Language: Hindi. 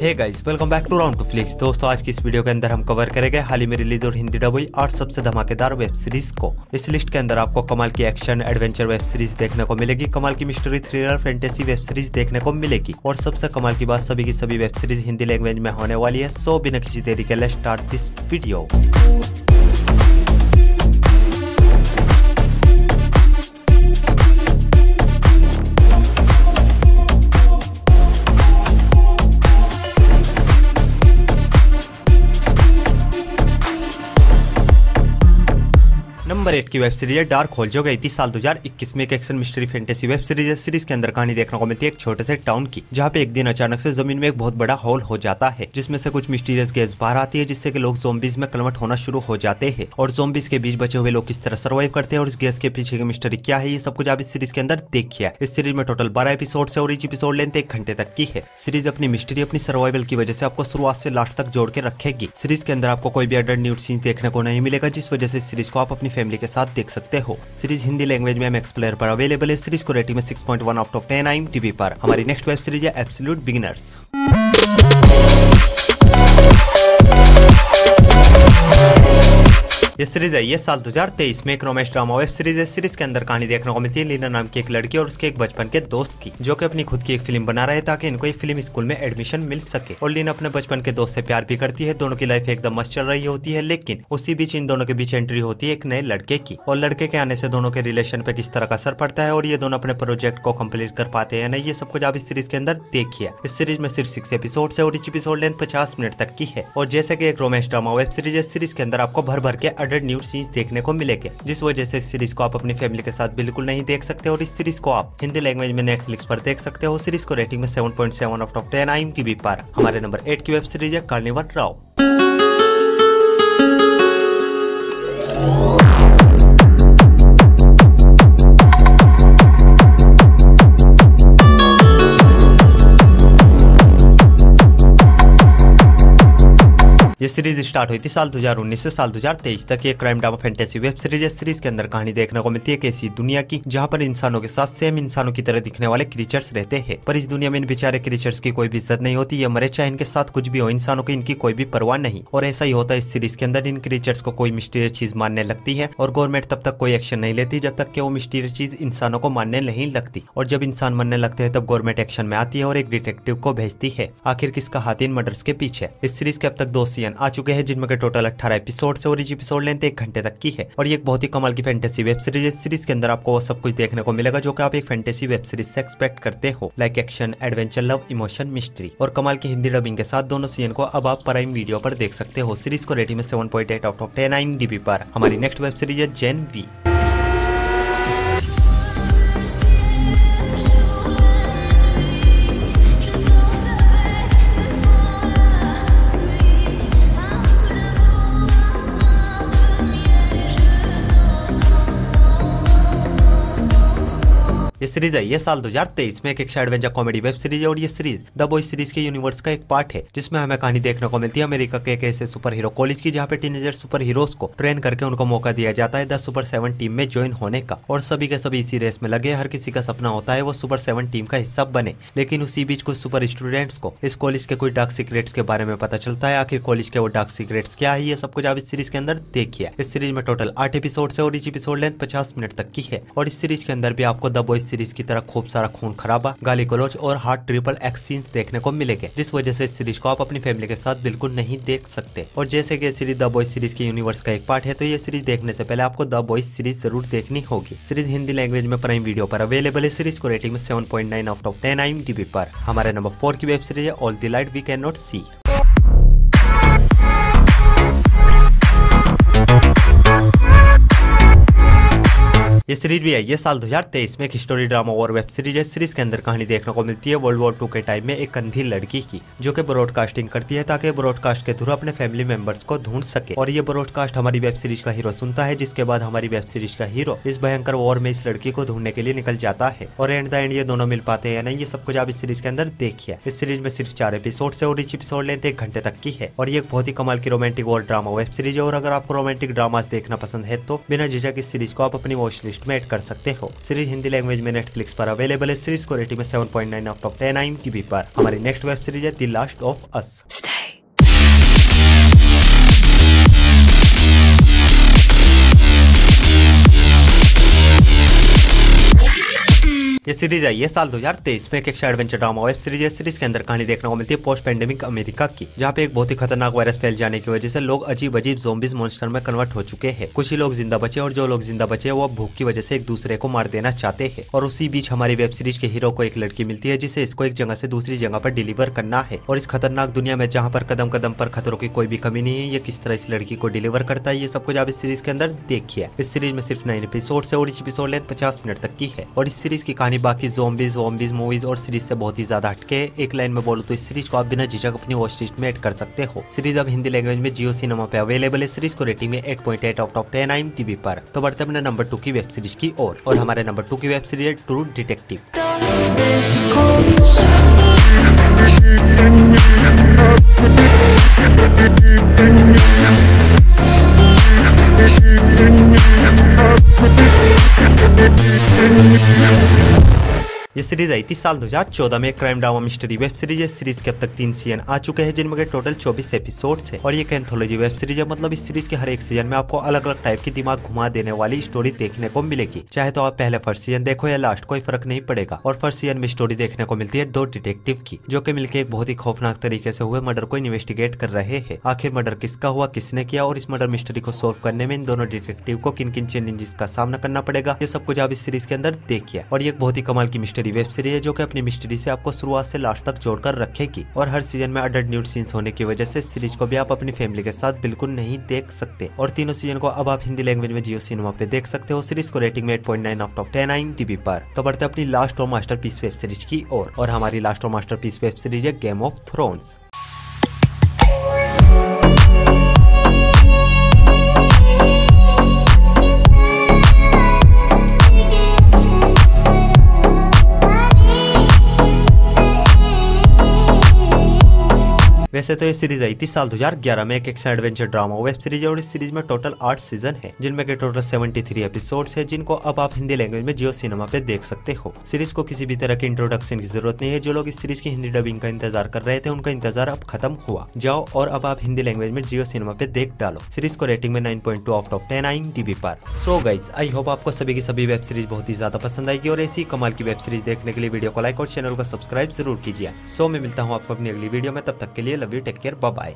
Hey guys, welcome back to round two flicks. दोस्तों, आज की इस वीडियो के अंदर हम कवर करेंगे हाल ही में रिलीज और हिंदी डब हुई 8 सबसे धमाकेदार वेब सीरीज को। इस लिस्ट के अंदर आपको कमाल की एक्शन एडवेंचर वेब सीरीज देखने को मिलेगी, कमाल की mystery thriller fantasy web series देखने को मिलेगी और सबसे कमाल की बात, सभी की सभी वेब सीरीज हिंदी लैंग्वेज में होने वाली है। सो बिना किसी देरी के let's start this video. Number 8 की वेब सीरीज है डार्क होल, जो गई थी साल 2021 में। एक action mystery fantasy web series है। सीरीज के अंदर कहानी देखने को मिलती है एक छोटे से टाउन की, जहाँ पे एक दिन अचानक से जमीन में एक बहुत बड़ा होल हो जाता है, जिसमें से कुछ मिस्टीरियस गैस बाहर आती है, जिससे कि लोग ज़ॉम्बीज में कन्वर्ट होना शुरू हो जाते हैं। और ज़ॉम्बीज के बीच बचे हुए लोग किस तरह सर्वाइव करते हैं और इस गैस के पीछे की मिस्ट्री क्या है, ये सब कुछ आप इस सीरीज के अंदर देखिए। इस सीरीज में टोटल 12 एपिसोड है और ईच एपिसोड लेंथ 1 घंटे तक की है। सीरीज अपनी मिस्ट्री, अपनी सर्वाइवल की वजह से आपको शुरुआत से लास्ट तक जोड़ के रखेगी। सीरीज के अंदर आपको कोई भी अडल्ट न्यूड सीन देखने को नहीं मिलेगा, जिस वजह से इस सीरीज को आप अपनी फैमिली के साथ देख सकते हो। सीरीज हिंदी लैंग्वेज में मैक्स प्लेयर पर अवेलेबल है। सीरीज को रेटिंग में 6.1 आउट ऑफ 10 IMDb पर। हमारी नेक्स्ट वेब सीरीज है एब्सोल्यूट बिगिनर्स। ये सीरीज है ये साल 2023 में एक रोमांस ड्रामा वेब सीरीज है। सीरीज के अंदर कहानी देखने को मिलती है लीना नाम की एक लड़की और उसके एक बचपन के दोस्त की, जो कि अपनी खुद की एक फिल्म बना रहे ताकि इनको एक फिल्म स्कूल में एडमिशन मिल सके। और लीना अपने बचपन के दोस्त से प्यार भी करती है। दोनों की लाइफ एकदम मस्त चल रही होती है, लेकिन उसी बीच इन दोनों के बीच एंट्री होती है एक नए लड़के की। और लड़के के आने से दोनों के रिलेशन पे किस तरह का असर पड़ता है और ये दोनों अपने प्रोजेक्ट को कंप्लीट कर पाते हैं नहीं, ये सब कुछ आप इस सीरीज के अंदर देखिए। इस सीरीज में सिर्फ 6 एपिसोड है और ईच एपिसोड लेंथ 50 मिनट तक की है। और जैसे की एक रोमांस ड्रामा वेब सीरीज है, सीरीज के अंदर आपको भर भर के अडल्ट न्यूड सीन्स देखने को मिलेंगे, जिस वजह से इस सीरीज को आप अपनी फैमिली के साथ बिल्कुल नहीं देख सकते। और इस सीरीज को आप हिंदी लैंग्वेज में नेटफ्लिक्स पर देख सकते हो। सीरीज को रेटिंग में 7.7 आउट ऑफ 10 IMDb पर। हमारे नंबर 8 की वेब सीरीज है कार्निवल राव। ये सीरीज स्टार्ट हुई थी साल 2019 से साल 2023 तक। ये crime drama fantasy web series है। सीरीज के अंदर कहानी देखने को मिलती है एक ऐसी दुनिया की, जहाँ पर इंसानों के साथ सेम इंसानों की तरह दिखने वाले क्रीचर्स रहते हैं, पर इस दुनिया में इन बेचारे क्रीचर्स की कोई भी इज्जत नहीं होती। ये मरे चाहे इनके साथ कुछ भी हो, इंसानों की इनकी कोई भी परवाह नहीं। और ऐसा ही होता है इस सीरीज के अंदर। इन क्रीचर्स को कोई मिस्टीरियस चीज मानने लगती है और गवर्नमेंट तब तक कोई एक्शन नहीं लेती जब तक कि वो मिस्टीरियस चीज इंसानों को मानने नहीं लगती। और जब इंसान मानने लगते हैं तब गवर्नमेंट एक्शन में आती है और एक डिटेक्टिव को भेजती है। आखिर किसका हाथ इन मर्डर्स के पीछे। इस सीरीज के अब तक 2 सीजन आ चुके हैं, जिनमें टोटल 18 एपिसोड है और ईच एपिसोड लेंथ 1 घंटे तक की है। और ये एक बहुत ही कमाल की फैंटेसी वेब सीरीज है। सीरीज के अंदर आपको वो सब कुछ देखने को मिलेगा जो कि आप एक फैंटेसी वेब सीरीज से एक्सपेक्ट करते हो, like action adventure love emotion mystery. और कमाल की हिंदी डबिंग के साथ दोनों सीजन को अब आप प्राइम वीडियो पर देख सकते हो। सीरीज को रेटिंग में 7.8 आउट ऑफ 10 IMDb पर। हमारी नेक्स्ट वेब सीरीज है जेन वी। ये सीरीज है ये साल 2023 में एक action adventure comedy web series है। और ये सीरीज द बॉयज सीरीज के यूनिवर्स का एक पार्ट है, जिसमें हमें कहानी देखने को मिलती है अमेरिका के एक ऐसे सुपर हीरो कॉलेज की, जहाँ पे टीनेजर सुपर हीरोज को ट्रेन करके उनको मौका दिया जाता है द सुपर 7 टीम में ज्वाइन होने का। और सभी के सभी इसी रेस में लगे। हर किसी का सपना होता है वो सुपर 7 टीम का हिस्सा बने, लेकिन उसी बीच कुछ सुपर स्टूडेंट्स को इस कॉलेज के कुछ डार्क सीक्रेट्स के बारे में पता चलता है। आखिर कॉलेज के वो डार्क सीक्रेट्स क्या है, ये सब कुछ आप इस सीरीज के अंदर देखिए। इस सीरीज में टोटल 8 एपिसोड है और ईच एपिसोड लेंथ 50 मिनट तक की है। और इस सीरीज के अंदर भी आपको द बॉयज सीरीज की तरह खूब सारा खून खराबा, गाली गलौज और हार्ड ट्रिपल एक्स सीन्स देखने को मिलेंगे, जिस वजह से इस सीरीज को आप अपनी फैमिली के साथ बिल्कुल नहीं देख सकते। और जैसे कि सीरीज द बॉयज सीरीज के यूनिवर्स का एक पार्ट है, तो ये सीरीज देखने से पहले आपको द बॉयज सीरीज जरूर देखनी होगी। सीरीज हिंदी लैंग्वेज में प्राइम वीडियो पर अवेलेबल है। सीरीज को रेटिंग में 7.9 आउट ऑफ 10 IMDb पर। हमारे नंबर 4 की वेब सीरीज है all the light we can not see. ये सीरीज भी है ये साल 2023 में एक स्टोरी ड्रामा और वेब सीरीज है। सीरीज के अंदर कहानी देखने को मिलती है वर्ल्ड वॉर 2 के टाइम में एक अंधी लड़की की, जो कि ब्रॉडकास्टिंग करती है ताकि ब्रॉडकास्ट के थ्रू अपने फैमिली मेंबर्स को ढूंढ सके। और ये ब्रॉडकास्ट हमारी वेब सीरीज का हीरो सुनता है, जिसके बाद हमारी वेब सीरीज का हीरो इस भयंकर वॉर में इस लड़की को ढूंढने के लिए निकल जाता है। और एंड द एंड ये दोनों मिल पाते हैं या नहीं, ये सब कुछ आप इस सीरीज के अंदर देखिए। इस सीरीज में सिर्फ 4 एपिसोड है और ईच एपिसोड लेंथ 1 घंटे तक की है। और ये एक बहुत ही कमाल की रोमांटिक और ड्रामा वेब सीरीज है। और अगर आपको रोमांटिक ड्रामास देखना पसंद है तो बिना झिझक इस सीरीज को आप अपनी वॉच लिस्ट लिस्ट में ऐड कर सकते हो। सीरीज हिंदी लैंग्वेज में नेटफ्लिक्स पर अवेलेबल है। सीरीज को रेटिंग में 7.9 आउट ऑफ 10 IMDb पर। हमारी नेक्स्ट वेब सीरीज है द लास्ट ऑफ अस। ये सीरीज आई है साल 2023 में। एक action adventure drama web series है। सीरीज के अंदर कहानी देखने को मिलती है पोस्ट पैंडेमिक अमेरिका की, जहाँ पे एक बहुत ही खतरनाक वायरस फैल जाने की वजह से लोग अजीब अजीब ज़ॉम्बीज मॉन्स्टर में कन्वर्ट हो चुके हैं। कुछ ही लोग जिंदा बचे और जो लोग जिंदा बचे वो भूख की वजह से एक दूसरे को मार देना चाहते हैं। और उसी बीच हमारी वेब सीरीज के हीरो को एक लड़की मिलती है जिसे इसको एक जगह से दूसरी जगह पर डिलीवर करना है। और इस खतरनाक दुनिया में जहाँ पर कदम कदम पर खतरों की कोई भी कमी नहीं है, ये किस तरह इस लड़की को डिलीवर करता है, ये सब कुछ आप इस सीरीज के अंदर देखिए। इस सीरीज में सिर्फ 9 एपिसोड है और इस एपिसोड लेंथ 50 मिनट तक की है। और इस सीरीज की कहानी बाकी ज़ॉम्बीज मूवीज और सीरीज से बहुत ही ज्यादा हटके। एक लाइन में बोलूं तो इस सीरीज को आप बिना झिझक अपनी वॉच लिस्ट में ऐड कर सकते हो। सीरीज अब हिंदी लैंग्वेज में जियो सिनेमा पे अवेलेबल है। सीरीज को रेटिंग में 8.8 आउट ऑफ 10 IMDb पर। तो बढ़ते अपने नंबर 2 की वेब सीरीज की ओर। और हमारे नंबर 2 की वेब सीरीज है ट्रू डिटेक्टिव। ये सीरीज आई थी साल 2014 में। Crime drama mystery web series है। सीरीज के अब तक 3 सीजन आ चुके हैं जिनमें के टोटल 24 एपिसोड्स है। और ये एंथोलॉजी वेब सीरीज है, मतलब इस सीरीज के हर एक सीजन में आपको अलग अलग टाइप की दिमाग घुमा देने वाली स्टोरी देखने को मिलेगी। चाहे तो आप पहले फर्स्ट सीजन देखो या लास्ट, कोई फर्क नहीं पड़ेगा। और फर्स्ट सीजन में स्टोरी देखने को मिलती है 2 डिटेक्टिव की, जो कि मिलकर एक बहुत ही खौफनाक तरीके से हुए मर्डर को इन्वेस्टिगेट कर रहे हैं। आखिर मर्डर किसका हुआ, किसने किया, और इस मर्डर मिस्ट्री को सोल्व करने में इन दोनों डिटेक्टिव को किन किन चैलेंजेस का सामना करना पड़ेगा, ये सब कुछ आप इस सीरीज के अंदर देखिए। और ये एक बहुत ही कमाल की मिस्ट्री वेब सीरीज है जो कि अपनी मिस्ट्री से आपको शुरुआत से लास्ट तक जोड़कर रखेगी। और हर सीजन में अडल्ट न्यूड सीन्स होने की वजह से सीरीज को भी आप अपनी फैमिली के साथ बिल्कुल नहीं देख सकते। और तीनों सीजन को अब आप हिंदी लैंग्वेज में जियो सिनेमा पे देख सकते हो। सीरीज को रेटिंग में 8.9 आउट ऑफ 10 IMDb पर। तो बढ़ते अपनी लास्ट और मास्टरपीस वेब सीरीज की ओर। और हमारी लास्ट और मास्टरपीस वेब सीरीज है गेम ऑफ थ्रोन्स। वैसे तो ये सीरीज आई थी साल 2011 में। एक action adventure drama web series है और इस सीरीज में टोटल 8 सीजन है जिनमें के टोटल 73 एपिसोड्स है, जिनको अब आप हिंदी लैंग्वेज में जियो सिनेमा पे देख सकते हो। सीरीज को किसी भी तरह की इंट्रोडक्शन की जरूरत नहीं है। जो लोग इस सीरीज की हिंदी डबिंग का इंतजार कर रहे थे उनका इंतजार अब खत्म हुआ। जाओ और अब आप हिंदी लैंग्वेज में जियो सिनेमा पे देख डालो। सीरीज को रेटिंग में 9.2 आउट ऑफ 10 IMDb पर। सो गाइज, आई होप आपको सभी की सभी वेब सीरीज बहुत ही ज्यादा पसंद आएगी। और ऐसी कमाल की वेब सीरीज देखने के लिए वीडियो को लाइक और चैनल को सब्सक्राइब जरूर कीजिए। सो मैं मिलता हूँ आपको अपनी अगली वीडियो में, तब तक के लिए love you, take care, bye bye.